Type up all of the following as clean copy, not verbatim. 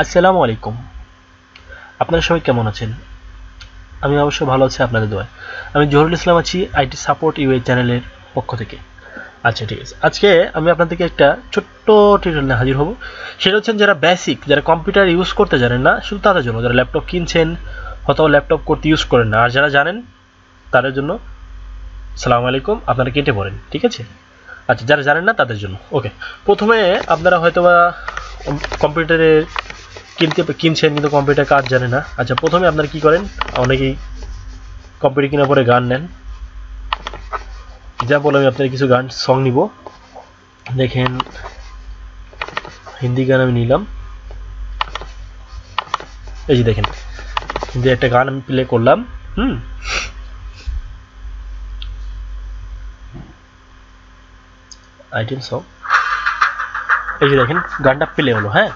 আসসালামু আলাইকুম। আপনারা সবাই কেমন আছেন? আমি অবশ্যই ভালো আছি আপনাদের দোয়ায়। আমি জহুরুল ইসলাম আছি আইটি সাপোর্ট ইউএই চ্যানেলের পক্ষ থেকে। আচ্ছা, ঠিক আছে। আজকে আমি আপনাদেরকে একটা ছোট্ট টিউটোরিয়াল নিয়ে হাজির হব। সেটা হচ্ছে যারা বেসিক, যারা কম্পিউটার ইউজ করতে জানেন না, শুধু তাদের জন্য। যারা ল্যাপটপ কিনছেন অথবা ল্যাপটপ করতে ইউজ করেন না, আর যারা জানেন তাদের জন্য আসসালামু আলাইকুম, আপনারা কেটে পড়েন, ঠিক আছে? আচ্ছা, যারা জানেন না তাদের জন্য ওকে। প্রথমে আপনারা হয়তোবা কম্পিউটারে কিনছেন কিন্তু কম্পিউটার কাজ জানে না। আচ্ছা, প্রথমে আপনারা কি করেন, অনেকেই কম্পিউটার কেনার পরে গান নেন। এক্সাম্পল আমি আপনার কিছু গান সং নিব। দেখেন, হিন্দি গান আমি নিলাম। এই যে দেখেন, হিন্দি একটা গান আমি প্লে করলাম। আইটেম সং, এই যে দেখেন গানটা প্লে হলো। হ্যাঁ,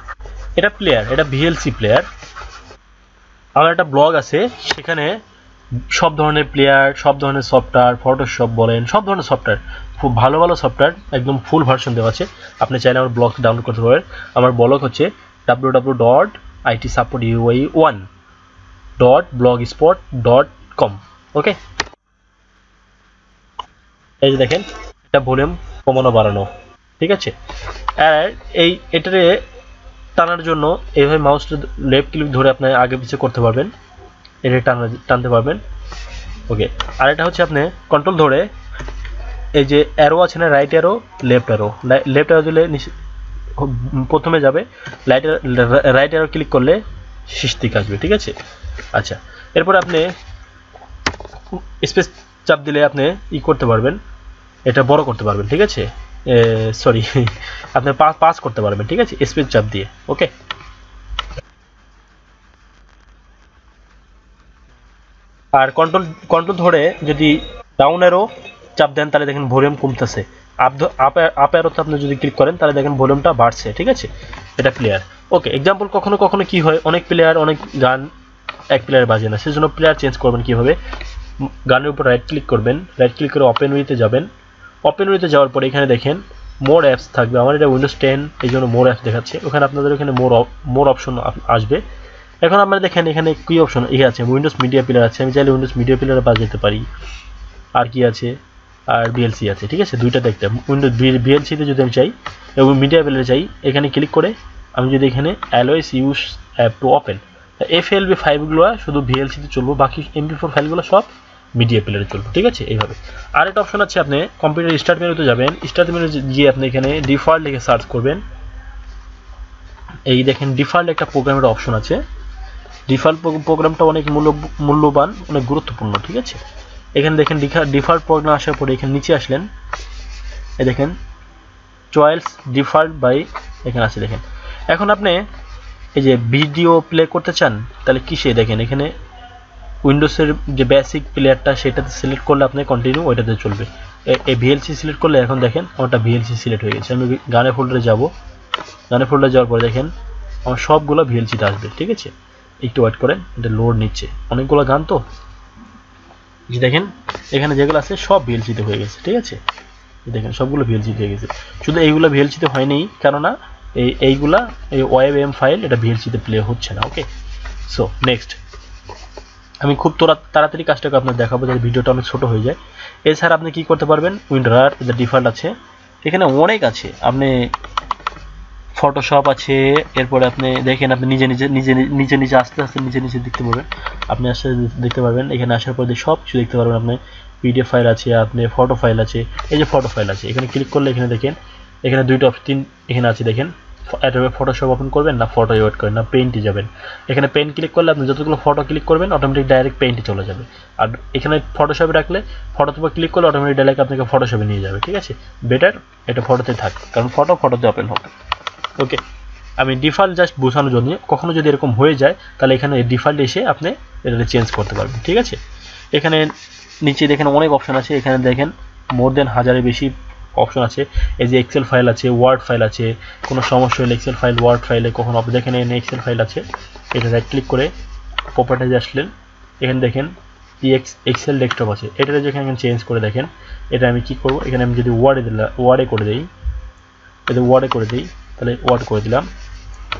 এটা প্লেয়ার, এটা ভিএলসি প্লেয়ার। আমার একটা ব্লগ আছে, সেখানে সব ধরনের প্লেয়ার, সব ধরনের সফটওয়্যার, ফটোশপ বলেন, সব ধরনের সফটওয়্যার, খুব ভালো ভালো সফটওয়্যার একদম ফুল ভার্সন দেওয়া আছে। আপনি চাইলে আমার ব্লগ ডাউনলোড করতে পারবেন। আমার ব্লগ হচ্ছে www.itsupportuai1.blogspot.com। ওকে, এই যে দেখেন, এটা ভলিউম কমানো বাড়ানো, ঠিক আছে? আর এটারে টানার জন্য এইভাবে মাউসটা লেফট ক্লিক ধরে আপনি আগে পিছিয়ে করতে পারবেন, এটা টানতে পারবেন। ওকে, আর এটা হচ্ছে আপনি কন্ট্রোল ধরে এই যে অ্যারো আছে না, রাইট অ্যারো, লেফট অ্যারো দিলে প্রথমে যাবে, রাইট অ্যারো ক্লিক করলে শেষ দিকে আসবে, ঠিক আছে? আচ্ছা, এরপর আপনি স্পেস চাপ দিলে আপনি করতে পারবেন, এটা বড় করতে পারবেন, ঠিক আছে? সরি, আপনি পাস করতে পারবেন, ঠিক আছে, স্পেস চাপ দিয়ে। ওকে, আর কন্ট্রোল ধরে যদি ডাউন অ্যারো চাপ দেন তাহলে দেখেন ভলিউম কমতেছে। আপ অ্যারোতে আপনি যদি ক্লিক করেন তাহলে দেখেন ভলিউমটা বাড়ছে, ঠিক আছে? এটা প্লেয়ার। ওকে, এক্সাম্পল কখনো কখনো কি হয়, অনেক প্লেয়ার অনেক গান এক প্লেয়ার বাজে না, সেজন্য প্লেয়ার চেঞ্জ করবেন কীভাবে। গানের উপর রাইট ক্লিক করবেন, রাইট ক্লিক করে ওপেন উইতে যাবেন। ওপেন উইতে যাওয়ার পরে এখানে দেখেন মোর অ্যাপস থাকবে। আমার এটা উইন্ডোজ 10, এই জন্য মোর অ্যাপস দেখাচ্ছে। ওখানে আপনাদের ওখানে মোর অপশন আসবে। এখন আপনারা দেখেন এখানে কি অপশন আছে, উইন্ডোজ মিডিয়া প্লেয়ার আছে। আমি চাইলে উইন্ডোজ মিডিয়া প্লেয়ারে বাজাতে পারি। আর কি আছে, আর বিএলসি আছে, ঠিক আছে? দুইটা দেখতে, উইন্ডোজ বিএলসিতে যদি আমি চাই এবং মিডিয়া প্লেয়ারে চাই, এখানে ক্লিক করে আমি যদি এখানে always use app to open, FLV ফাইলগুলো শুধু ভিএলসিতে চলবো, বাকি MP4 ফাইলগুলো সব মিডিয়া প্লেয়ারে চলবে, ঠিক আছে? এইভাবে। আর একটা অপশন আছে, আপনি কম্পিউটার স্টার্ট মেনুতে যাবেন, স্টার্ট মেনু গিয়ে আপনি এখানে ডিফল্ট লিখে সার্চ করবেন। এই দেখেন ডিফল্ট একটা প্রোগ্রামের অপশন আছে। ডিফল্ট প্রোগ্রামটা অনেক মূল্যবান, অনেক গুরুত্বপূর্ণ, ঠিক আছে? এখানে দেখেন ডিফল্ট প্রোগ্রাম আসার পরে এখানে নিচে আসলেন, এই দেখেন চয়েস ডিফল্ট বাই, এখানে আছে দেখেন। এখন আপনি এই যে ভিডিও প্লে করতে চান তাহলে কিসে, দেখেন এখানে উইন্ডোজের যে বেসিক প্লেয়ারটা সেটাতে সিলেক্ট করলে আপনি কন্টিনিউ ওইটাতে চলবে। এই ভিএলসি সিলেক্ট করলে এখন দেখেন আমারটা ভিএলসি সিলেক্ট হয়ে গেছে। আমি গানের ফোল্ডারে যাব, গানের ফোল্ডারে যাওয়ার পরে দেখেন আমার সবগুলো ভিএলসিতে আসবে, ঠিক আছে? একটু ওয়েট করেন, এটা লোড নিচ্ছে, অনেকগুলো গান তো। দেখেন এখানে যেগুলো আছে সব ভিএলসিতে হয়ে গেছে, ঠিক আছে? দেখেন সবগুলো ভিএলসিতে হয়ে গেছে। শুধু এইগুলো ভিএলসিতে হয়নি, কেননা এইগুলা ওয়েব ফাইল এটা ভিএলসিতে প্লে হচ্ছে না। ওকে, সো নেক্সট আমি খুব তাড়াতাড়ি কাজটাকে আপনার দেখাবো যাতে ভিডিওটা অনেক ছোট হয়ে যায়। এছাড়া আপনি কি করতে পারবেন, উইন্ডোর যে ডিফল্ট আছে এখানে অনেক আছে, আপনি ফটোশপ আছে, এরপরে আপনি দেখেন আপনি নিজে আস্তে আস্তে নিচে দেখতে পারবেন। আপনি আস্তে দেখতে পারবেন, এখানে আসার পর সব কিছু দেখতে পারবেন। আপনি পিডিএফ ফাইল আছে, আপনি ফটো ফাইল আছে, এই যে ফটো ফাইল আছে, এখানে ক্লিক করলে এখানে দেখেন এখানে দুইটা অপশন এখানে আছে। দেখেন ফটোশপ ওপেন করবেন না ফটো ওয়েট করেন না পেইন্টে যাবেন। এখানে পেইন্ট ক্লিক করলে আপনি যতগুলো ফটো ক্লিক করবেন অটোমেটিক ডাইরেক্ট পেইন্টে চলে যাবে। আর এখানে ফটোশপে রাখলে ফটোতে ক্লিক করলে অটোমেটিক ডাইরেক্ট আপনাকে ফটোশপে নিয়ে যাবে, ঠিক আছে? বেটার এটা ফটোতে থাক, কারণ ফটোতে ওপেন হবে। ওকে, আমি ডিফল্ট জাস্ট বোঝানোর জন্য, কখনো যদি এরকম হয়ে যায় তাহলে এখানে ডিফল্ট এসে আপনি এটা চেঞ্জ করতে পারবেন, ঠিক আছে? এখানে নিচে দেখেন অনেক অপশন আছে, এখানে দেখেন মোর দেন 1000-এর বেশি অপশন আছে। এই যে এক্সেল ফাইল আছে, ওয়ার্ড ফাইল আছে, কোনো সমস্যা হলে এক্সেল ফাইল ওয়ার্ড ফাইলে কখনো আপনি দেখেন এখানে এক্সেল ফাইল আছে, এটা রাইট ক্লিক করে প্রপার্টিজে আসলেন, এখানে দেখেন এক্সেল ডেস্কটপ আছে, এটা যেখানে চেঞ্জ করে দেখেন। এটা আমি কি করব, এখানে আমি যদি ওয়ার্ডে করে দিই, তাহলে ওয়ার্ড করে দিলাম,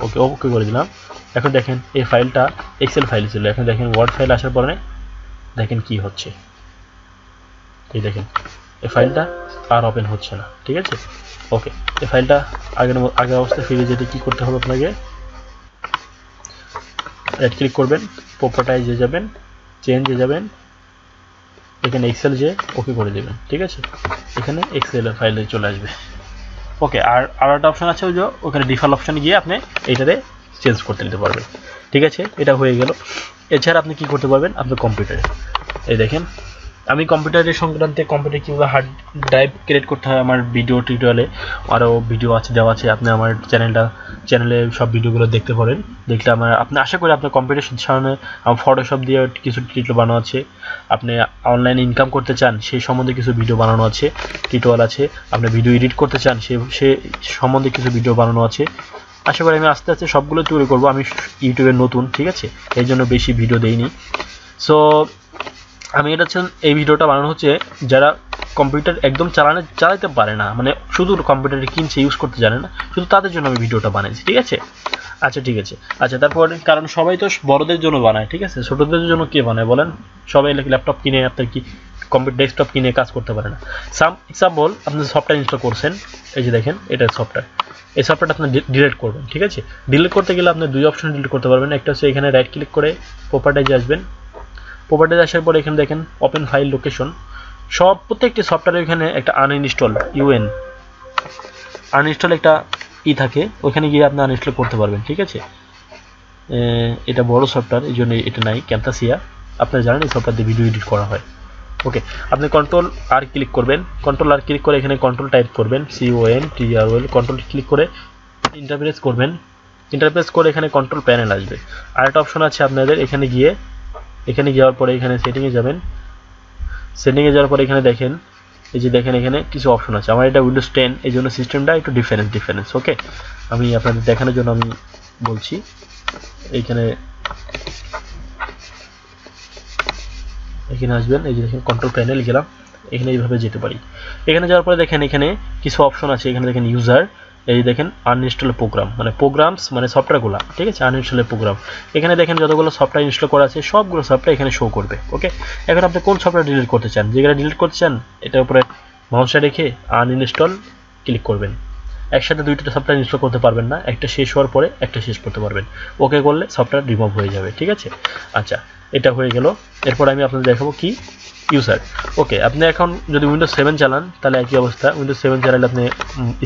ওকে ওকে করে দিলাম। এখন দেখেন এই ফাইলটা এক্সেল ফাইল ছিল, এখন দেখেন ওয়ার্ড ফাইল আসার পরে দেখেন কি হচ্ছে, এই দেখেন এই ফাইলটা আর ওপেন হচ্ছে না। ঠিক আছে, ওকে এই ফাইলটা আগের অবস্থায় ফিরে যেতে কি করতে হবে আপনাকে, রাইট ক্লিক করবেন, প্রপার্টাইজে যাবেন, চেঞ্জে যাবেন, এখানে এক্সেল যে ওকে করে দেবেন। ঠিক আছে, এখানে এক্সেল ফাইলে চলে আসবে। ওকে, আর একটা অপশন আছে ওই যে ওখানে ডিফল্ট অপশানে গিয়ে আপনি এইটাতে চেঞ্জ করতে নিতে পারবেন। ঠিক আছে, এটা হয়ে গেল। এছাড়া আপনি কি করতে পারবেন আপনার কম্পিউটারে, এই দেখেন আমি কম্পিউটারের সংক্রান্তে কম্পিউটার কীভাবে হার্ড ড্রাইভ ক্রিয়েট করতে হয় আমার ভিডিও টিউটোরিয়ালে আরও ভিডিও আছে দেওয়া আছে, আপনি আমার চ্যানেলে সব ভিডিওগুলো দেখতে পারেন। দেখলে আপনি আশা করি আপনার কম্পিউটার সামনে আমার ফটোশপ দিয়ে কিছু টিউটোরিয়াল বানানো আছে, আপনি অনলাইনে ইনকাম করতে চান সেই সম্বন্ধে কিছু ভিডিও বানানো আছে, টিউটোরিয়াল আছে, আপনি ভিডিও এডিট করতে চান সে সম্বন্ধে কিছু ভিডিও বানানো আছে। আশা করি আমি আস্তে আস্তে সবগুলো তৈরি করবো, আমি ইউটিউবে নতুন, ঠিক আছে, এই জন্য বেশি ভিডিও দেইনি। সো আমি এটা হচ্ছে এই ভিডিওটা বানানো হচ্ছে যারা কম্পিউটার একদম চালাতে পারে না, মানে শুধু কম্পিউটারে কিনছে ইউজ করতে জানে না, শুধু তাদের জন্য আমি ভিডিওটা বানাইছি। ঠিক আছে, আচ্ছা ঠিক আছে। আচ্ছা তারপর কারণ সবাই তো বড়দের জন্য বানায়, ঠিক আছে, ছোটদের জন্য কে বানায় বলেন? সবাই ল্যাপটপ কিনে আপনার কি কম্পিউটার ডেস্কটপ কিনে কাজ করতে পারে না। এক্সাম্পল আপনি সফটওয়্যার ইনস্টল করছেন, এই যে দেখেন এটা সফটওয়্যার, এই সফটওয়্যারটা আপনি ডিলিট করবেন। ঠিক আছে, ডিলিট করতে গেলে আপনি দুই অপশন ডিলিট করতে পারবেন, একটা হচ্ছে এখানে রাইট ক্লিক করে প্রপার্টিজে আসবেন, প্রপার্টিজ আসার পরে এখানে দেখেন ওপেন ফাইল লোকেশন, প্রত্যেকটি সফটওয়্যার এখানে একটা আনইনস্টল একটা থাকে, ওইখানে গিয়ে আপনি আনইনস্টল করতে পারবেন। ঠিক আছে, এটা বড় সফটওয়্যার এই জন্য এটা নাই, ক্যামতাসিয়া আপনারা জানেন এই সফটওয়্যার দিয়ে ভিডিও এডিট করা হয়। ওকে, আপনি কন্ট্রোল আর ক্লিক করবেন, কন্ট্রোল আর ক্লিক করে এখানে কন্ট্রোল টাইপ করবেন, CONTROL, কন্ট্রোল ক্লিক করে ইন্টারপ্রেস করবেন, ইন্টারপ্রেস করে এখানে কন্ট্রোল প্যানেল আসবে। আর একটা অপশন আছে আপনাদের, এখানে যাওয়ার পরে এখানে সেটিংয়ে যাবেন, সেটিংয়ে যাওয়ার পরে এখানে দেখেন এই যে দেখেন এখানে কিছু অপশন আছে, আমার এটা উইন্ডোজ 10 এই জন্য সিস্টেমটা একটু ডিফারেন্স। ওকে, আমি আপনাদের দেখানোর জন্য আমি বলছি, এখানে আসবেন, এই যে দেখেন কন্ট্রোল প্যানেল গেলাম, এখানে এইভাবে যেতে পারি। এখানে যাওয়ার পরে দেখেন এখানে কিছু অপশন আছে, এখানে দেখেন ইউজার, এই দেখেন আনইনস্টল প্রোগ্রাম, মানে প্রোগ্রামস মানে সফটওয়্যারগুলো। ঠিক আছে, আনইনস্টল প্রোগ্রাম, এখানে দেখেন যতগুলো সফটওয়্যার ইনস্টল করা আছে সবগুলো সফটওয়্যার এখানে শো করবে। ওকে, এখন আপনি কোন সফটওয়্যার ডিলিট করতে চান, যেগুলো ডিলিট করতে চান এটার উপরে মাউসটা রেখে আনইনস্টল ক্লিক করবেন। একসাথে দুইটা সফটওয়্যার ইনস্টল করতে পারবেন না, একটা শেষ হওয়ার পরে একটা শেষ করতে পারবেন। ওকে করলে সফটওয়্যার রিমুভ হয়ে যাবে। ঠিক আছে, আচ্ছা এটা হয়ে গেল। এরপর আমি আপনাদের দেখাবো কি ইউজার। ওকে, আপনি এখন যদি উইন্ডোজ 7 চালান তাহলে একই অবস্থা, উইন্ডোজ 7 চালালে আপনি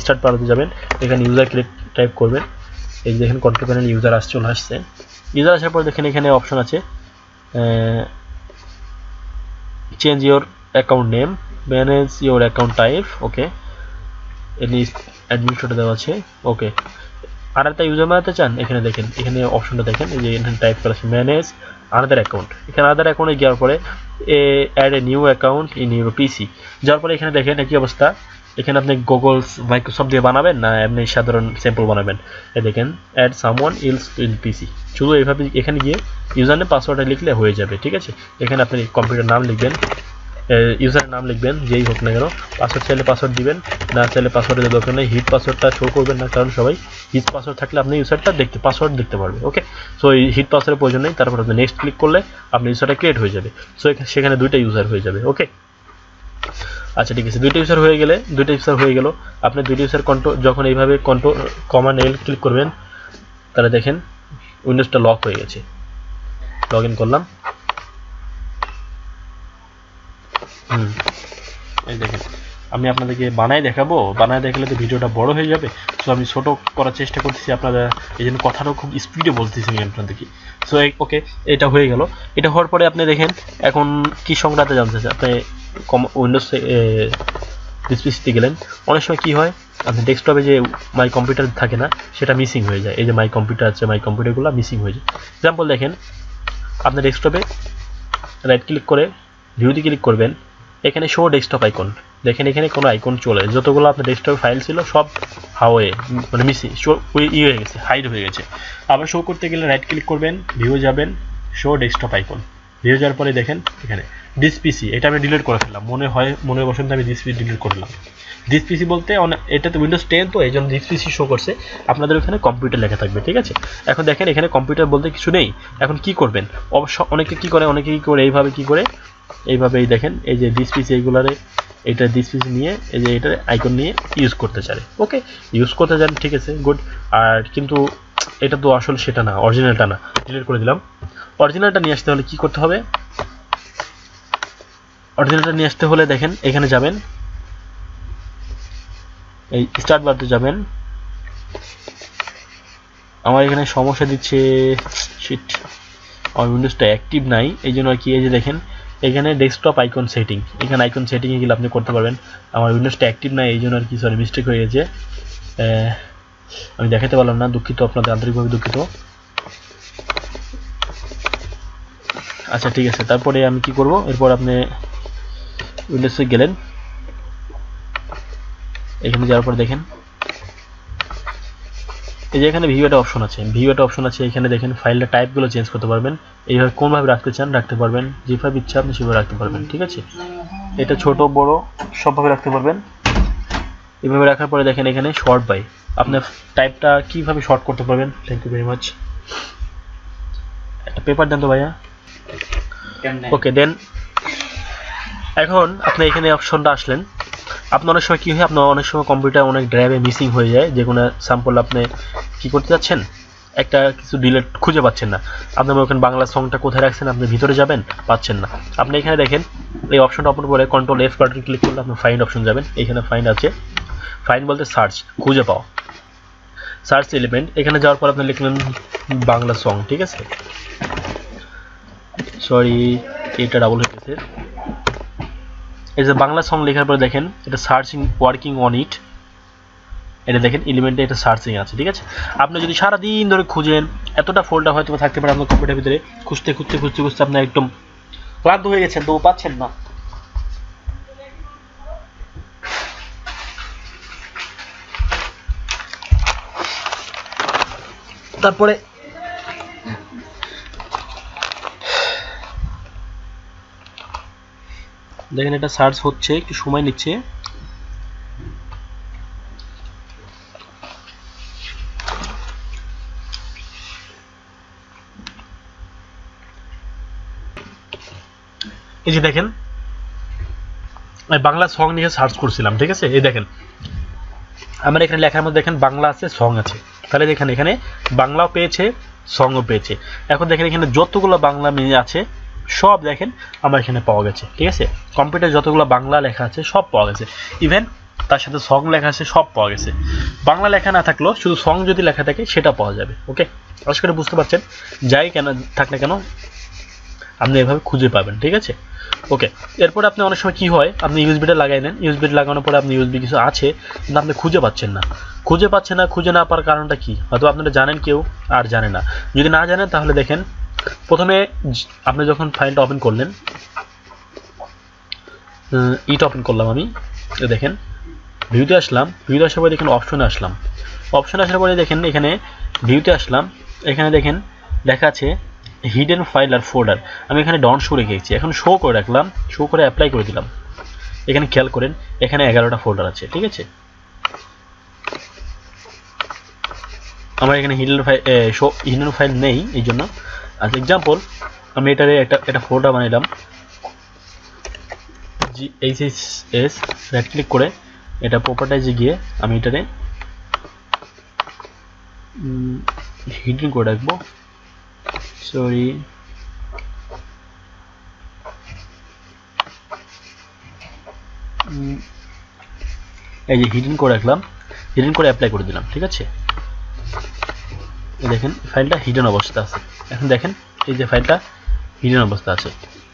স্টার্ট বারতে যাবেন, এখানে ইউজার ক্লিক টাইপ করবেন, এই যে দেখেন কন্ট্রোল প্যানেল ইউজার চলে আসছে। ইউজার আসার পর দেখেন এখানে অপশন আছে change your account name, manage your account type. Okay, এখানে অ্যাডমিনিস্ট্রেটর দেওয়া আছে। ওকে, আর একটা ইউজার বানাতে চান, এখানে দেখেন এখানে অপশনটা দেখেন, এই যে এখানে টাইপ করা আছে ম্যানেজ আনাদার অ্যাকাউন্ট। এখানে আনাদার অ্যাকাউন্টে যাওয়ার পরে add a new account in your PC, যাওয়ার পরে এখানে দেখেন একই অবস্থা, এখানে আপনি গুগল মাইক্রোসফট দিয়ে বানাবেন না এমনি সাধারণ স্যাম্পল বানাবেন। এই দেখেন অ্যাড সামওয়ান এলস ইন পিসি, শুধু এইভাবে এখানে গিয়ে ইউজার নেম পাসওয়ার্ডটা লিখলে হয়ে যাবে। ঠিক আছে, এখানে আপনি কম্পিউটার নাম লিখবেন, ইউজারের নাম লিখবেন যেই হোক না কেন, পাসওয়ার্ড চাইলে পাসওয়ার্ড দিবেন, না চাইলে পাসওয়ার্ডের দরকার নেই, হিট পাসওয়ার্ডটা শো করবেন না, কারণ সবাই হিট পাসওয়ার্ড থাকলে আপনি ইউজারটা পাসওয়ার্ড দেখতে পারবে। ওকে, সো এই হিট পাসওয়ার্ডের প্রয়োজন নেই, তারপর আপনি নেক্সট ক্লিক করলে আপনার ইউজারটা ক্রিয়েট হয়ে যাবে। সো সেখানে দুইটা ইউজার হয়ে যাবে। ওকে, আচ্ছা ঠিক আছে, দুইটা ইউজার হয়ে গেল। আপনি দুইটা ইউজার যখন এইভাবে কমান্ড এল ক্লিক করবেন তাহলে দেখেন উইন্ডোজটা লক হয়ে গেছে। লগ ইন করলাম, এই দেখেন আমি আপনাদেরকে বানায় দেখালে তো ভিডিওটা বড় হয়ে যাবে, সো আমি ছোট করার চেষ্টা করতেছি, আপনারা এই জন্য কথাটাও খুব স্পিডে বলতেছি আমি আপনাদেরকে। সো ওকে, এটা হয়ে গেল। এটা হওয়ার পরে আপনি দেখেন এখন কি সংক্রান্ত জানতে চান, আপনি উইন্ডোজ পিসিতে গেলেন, অনেক সময় কি হয় আপনি ডেস্কটপে যে মাই কম্পিউটার থাকে না সেটা মিসিং হয়ে যায়, এই যে মাই কম্পিউটার আছে, মাই কম্পিউটারগুলো মিসিং হয়ে যায়। এক্সাম্পল দেখেন আপনার ডেস্কটপে রাইট ক্লিক করে ভিউতে ক্লিক করবেন, এখানে শো ডেস্কটপ আইকন, দেখেন এখানে কোনো আইকন চলে, যতগুলো আপনার ডেস্কটপে ফাইল ছিল সব মানে মিসিং হয়ে গেছে, হাইড হয়ে গেছে। আবার শো করতে গেলে রাইট ক্লিক করবেন, ভিউ যাবেন, শো ডেস্কটপ আইকন, ভিউ যাওয়ার পরে দেখেন এখানে ডিস পিসি, এটা আমি ডিলিট করে ফেললাম, মনে বসন্ত আমি ডিস পিসি ডিলিট করলাম। দিস পিসি বলতে এটা তো উইন্ডোজ 10 তো এই জন্য দিস পিসি শো করছে, আপনাদের ওখানে কম্পিউটার লেখা থাকবে, ঠিক আছে। এখন দেখেন এখানে কম্পিউটার বলতে কিছু নেই। এখন কি করবেন, অবশ্য অনেকে কি করে এইভাবে কি করে, এইভাবে এই দেখেন এই যে দিস পিসি এইগুলারে এটা দিস পিসি নিয়ে এই যে এটার আইকন নিয়ে ইউজ করতে চায়। ওকে, ইউজ করতে চান, ঠিক আছে, গুড। আর কিন্তু এটা তো আসলে সেটা না, অরিজিনালটা না, ডিলিট করে দিলাম। অরিজিনালটা নিয়ে আসতে হলে কি করতে হবে, অরিজিনালটা নিয়ে আসতে হলে দেখেন এখানে যাবেন, এই স্টার্ট বারতে যাবেন। আমার এখানে সমস্যা দিচ্ছে, শিট, আমার উইন্ডোজটা অ্যাক্টিভ নাই, এই জন্য আর কি, এই যে দেখেন এখানে ডেস্কটপ আইকন সেটিং, এখানে আইকন সেটিংয়ে গেলে আপনি করতে পারবেন। আমার উইন্ডোজটা অ্যাক্টিভ নাই এই জন্য আর কি, সরি মিস্টেক হয়ে গেছে, আমি দেখাতে পারলাম না, দুঃখিত, আপনাদের আন্তরিকভাবে দুঃখিত। আচ্ছা ঠিক আছে, তারপরে আমি কি করব, এরপর আপনি উইন্ডোজে গেলেন, এখানে যাওয়ার পর দেখেন এই যে এখানে ভিউ একটা অপশন আছে, এখানে দেখেন ফাইলটা টাইপগুলো চেঞ্জ করতে পারবেন, এইভাবে কোনভাবে রাখতে চান রাখতে পারবেন, যেভাবে ইচ্ছা আপনি সেভাবে রাখতে পারবেন, ঠিক আছে। এটা ছোট বড় সবভাবে রাখতে পারবেন। এইভাবে রাখার পরে দেখেন এখানে শর্ট বাই, আপনার টাইপটা কিভাবে শর্ট করতে পারবেন। Thank you very much. একটা পেপার দেন তো ভাইয়া। ওকে দেন, এখন আপনি এখানে অপশনটা আসলেন, আপনার অনেক সময় কী হয়, আপনার অনেক সময় কম্পিউটার অনেক ড্রাইভে মিসিং হয়ে যায়, যে কোনো স্যাম্পল আপনি কী করতে যাচ্ছেন, একটা কিছু ডিলেট খুঁজে পাচ্ছেন না, আপনার ওখানে বাংলা সংটা কোথায় রাখছেন, আপনি ভিতরে যাবেন পাচ্ছেন না, আপনি এখানে দেখেন এই অপশনটা ওপেন করে কন্ট্রোল এফ বাটন ক্লিক করলে আপনি ফাইন্ড অপশন যাবেন, এখানে ফাইন্ড আছে, ফাইন্ড বলতে সার্চ, খুঁজে পাওয়া, সার্চ এলিমেন্ট, এখানে যাওয়ার পর আপনি লিখলেন বাংলা সং, ঠিক আছে, সরি এটা ডাবল হয়ে গেছে, এই যে বাংলা সং লেখার পরে দেখেন এটা সার্চিং ওয়ার্কিং অন ইট, এটা দেখেন এলিমেন্টে এটা সার্চিং আছে, ঠিক আছে। আপনি যদি সারাদিন ধরে খুঁজেন, এতটা ফোল্ডার হয়তো থাকতে পারে আপনার কম্পিউটার ভিতরে, খুঁজতে আপনার একদম ক্লান্ত হয়ে গেছেন, তো পাচ্ছেন না। তারপরে দেখেন এটা সার্চ হচ্ছে, একটু সময় নিচ্ছে, এই যে দেখেন বাংলা সং নিয়ে সার্চ করছিলাম, ঠিক আছে, এই দেখেন আমার এখানে লেখার মধ্যে দেখেন বাংলা আছে, সং আছে, তাহলে দেখেন এখানে বাংলাও পেয়েছে, সংও পেয়েছে। এখন দেখেন এখানে যতগুলো বাংলা মিলে আছে সব দেখেন আমার এখানে পাওয়া গেছে, ঠিক আছে, কম্পিউটার যতগুলো বাংলা লেখা আছে সব পাওয়া গেছে, ইভেন তার সাথে সং লেখা আছে সব পাওয়া গেছে। বাংলা লেখা না থাকলেও শুধু সং যদি লেখা থাকে সেটা পাওয়া যাবে। ওকে, আশা করি বুঝতে পারছেন, যাই কেন থাক না কেন আপনি এভাবে খুঁজে পাবেন, ঠিক আছে। ওকে, এরপর আপনি অনেক সময় কী হয়, আপনি ইউএসবিটা লাগাই নেন, ইউএসবিটা লাগানোর পরে আপনি ইউএসবি কিছু আছে কিন্তু আপনি খুঁজে পাচ্ছেন না, খুঁজে না পাওয়ার কারণটা কি, হয়তো আপনারা জানেন কেউ আর জানে না। যদি না জানেন তাহলে দেখেন প্রথমে আপনি যখন ফাইলটা ওপেন করলেন, ইট ওপেন করলাম আমি, দেখেন ভিউতে আসলাম, ভিউতে আসার পরে দেখেন অপশনে আসলাম, অপশনে আসার পরে দেখেন এখানে ভিউতে আসলাম, এখানে দেখেন লেখা আছে হিডেন ফাইল আর ফোল্ডার, আমি এখানে ডন শো রেখেছি, এখন শো করে রাখলাম, শো করে অ্যাপ্লাই করে দিলাম। এখানে খেয়াল করেন এখানে 11টা ফোল্ডার আছে, ঠিক আছে, আমার এখানে হিডেন ফাইল নেই এই জন্য। আচ্ছা এক্সাম্পল আমি এটারে একটা ফোল্ডার বানাইলাম, GHS রাইট ক্লিক করে এটা প্রপার্টাইজে গিয়ে আমি এটারে হিডেন করে রাখবো, সরি এই যে হিডেন করে রাখলাম, হিডেন করে অ্যাপ্লাই করে দিলাম, ঠিক আছে। দেখেন ফাইলটা হিডেন অবস্থা আছে, এখন দেখেন এই যে ফাইলটা হিডেন অবস্থা আছে,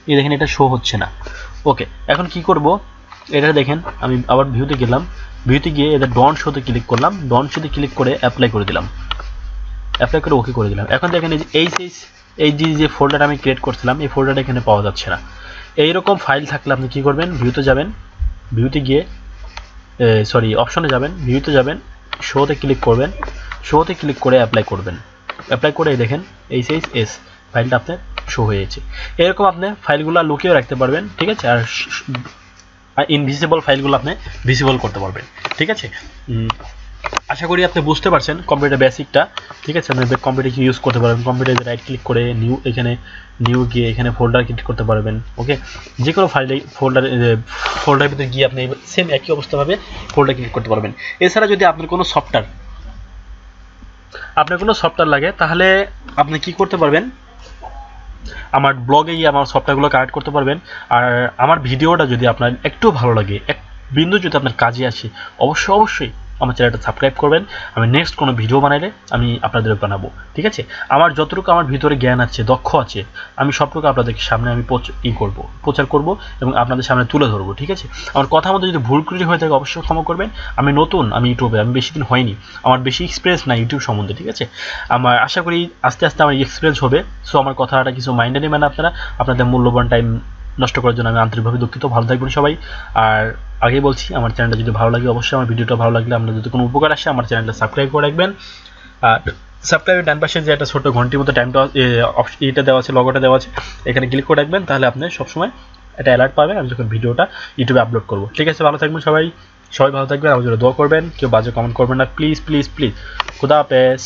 এই দেখেন এটা শো হচ্ছে না। ওকে, এখন কি করব, এটা দেখেন আমি আবার ভিউতে গেলাম, ভিউতে গিয়ে এটা ডন শোতে ক্লিক করলাম, ডন শোতে ক্লিক করে অ্যাপ্লাই করে দিলাম, অ্যাপ্লাই করে ওকে করে দিলাম। এখন দেখেন এই যে ফোল্ডার আমি ক্রিয়েট করছিলাম এই ফোল্ডারটা এখানে পাওয়া যাচ্ছে না। এইরকম ফাইল থাকলে আপনি কি করবেন, ভিউতে যাবেন, ভিউতে গিয়ে অপশনে যাবেন, ভিউতে যাবেন, শোতে ক্লিক করবেন, শোতে ক্লিক করে অ্যাপ্লাই করবেন, অ্যাপ্লাই করে দেখেন HHS ফাইলটা আপনার শো হয়েছে। এরকম আপনি ফাইলগুলো লুকিয়ে রাখতে পারবেন, ঠিক আছে। আর আর ইনভিজিবল ফাইলগুলো আপনি ভিজিবল করতে পারবেন। ঠিক আছে, আশা করি আপনি বুঝতে পারছেন কম্পিউটার বেসিকটা। ঠিক আছে, আপনি কম্পিউটার ইউজ করতে পারবেন, কম্পিউটারে রাইট ক্লিক করে এখানে নিউ গিয়ে এখানে ফোল্ডার ক্রিয়েট করতে পারবেন। ওকে, যে কোনো ফাইলে ফোল্ডারের ভিতরে গিয়ে আপনি সেম একই অবস্থাভাবে ফোল্ডার ক্রিয়েট করতে পারবেন। এছাড়া যদি আপনার কোনো সফটওয়্যার লাগে তাহলে আপনি কি করতে পারবেন, আমার ব্লগে গিয়ে আমার সফটওয়্যারগুলো কানেক্ট করতে পারবেন। আর আমার ভিডিওটা যদি আপনার একটু ভালো লাগে, এক বিন্দু যদি আপনার কাজে আসে, অবশ্যই আমার চ্যানেলটা সাবস্ক্রাইব করবেন। আমি নেক্সট কোনো ভিডিও বানাইলে আমি আপনাদের বানাবো। ঠিক আছে, আমার যতটুকু আমার ভিতরে জ্ঞান আছে, দক্ষ আছে, আমি সবটুকু আপনাদের সামনে আমি প্রচার করব এবং আপনাদের সামনে তুলে ধরবো। ঠিক আছে, আমার কথা মতো যদি ভুল ত্রুটি হয়ে থাকে অবশ্যই ক্ষমা করবেন। আমি নতুন, আমি ইউটিউবে আমি বেশি দিন হয়নি, আমার বেশি এক্সপিরিয়েন্স নাই ইউটিউব সম্বন্ধে। ঠিক আছে, আমার আশা করি আস্তে আস্তে আমার এক্সপিরিয়েন্স হবে। সো আমার কথাটা কিছু মাইন্ডে নেবেন আপনারা, আপনাদের মূল্যবান টাইম নষ্ট করার জন্য আমি আন্তরিকভাবে দুঃখিত। ভালো থাকবেন সবাই। আর আগেই বলছি, আমার চ্যানেলটা যদি ভালো লাগে, অবশ্যই আমার ভিডিওটা ভালো লাগলে আপনার যদি কোনো উপকার আসে আমার চ্যানেলটা সাবস্ক্রাইব করে রাখবেন। আর সাবস্ক্রাইবের ডান পাশে যে একটা ছোট্ট ঘন্টির মতো টাইমটা এটা দেওয়া আছে, লগোটা দেওয়া আছে, এখানে ক্লিক করে রাখবেন, তাহলে আপনি সবসময় একটা অ্যালার্ট পাবেন আমি যখন ভিডিওটা ইউটিউবে আপলোড করবো। ঠিক আছে, ভালো থাকবেন সবাই ভালো থাকবেন, আমার জন্য দোয়া করবেন, কেউ বাজে কমেন্ট করবেন না প্লিজ। খুদা হাফেজ।